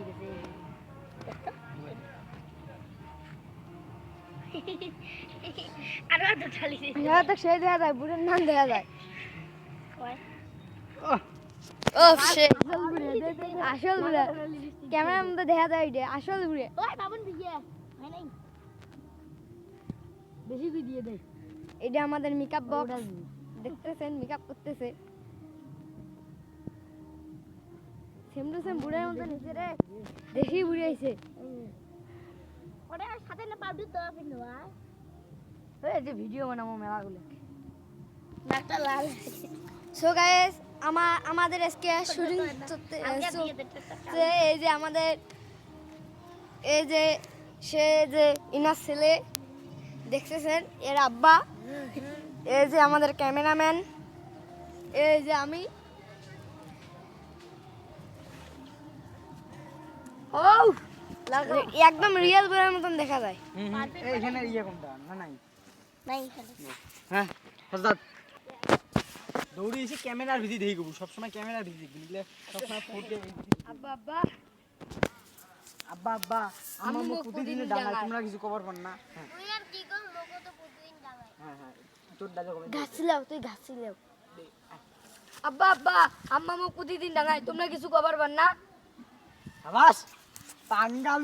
গেছে আর তো চালি হ্যাঁ তো সেই দেখা যায় বুড়ের নাম দেখা যায় ও সে আসল বুড়ে ক্যামেরার মধ্যে দেখা যায় এটা আসল বুড়ে ওই বাবন ভিগে হয় নাই বেশি কি দিয়ে দে এটা আমাদের মেকআপ বক্স দেখতেছেন মেকআপ করতেছে সেম টু সেম বুড়ের মতো নিচে রে দেখি বুড়ে আইছে ওরে সাথে না পাউডার তো পিনবা এই যে ভিডিও বানাবো মেলাগুলো নাকটা লাল সো গাইস আমাদের আজকে শুটিং এই যে আমাদের এই যে সে যে ইনার ছেলে দেখতেছেন এর আব্বা এই যে আমাদের ক্যামেরাম্যান এই যে আমি ও একদম রিয়েল বইয়ের মতন দেখা যায় এইখানে ইয়ে কোনটা না নাই নাই এখানে হ্যাঁ হযরত দৌড়ি এসে ক্যামেরার ভিজি দেখি গবু সব সময় ক্যামেরার ভিজি দেখলে সব সময় ফটো আব্বা আব্বা আব্বা আব্বা আম্মু প্রতিদিন ডাঙায় তোমরা কিছু কভার পান না তুই আর কি কর লোক তো প্রতিদিন ডাঙায় হ্যাঁ হ্যাঁ তোর দাদা কবে ঘাসিলাও তুই ঘাসিলাও আব্বা আব্বা আম্মা প্রতিদিন ডাঙায় তোমরা কিছু কভার পান না আবাস পাঙ্গাল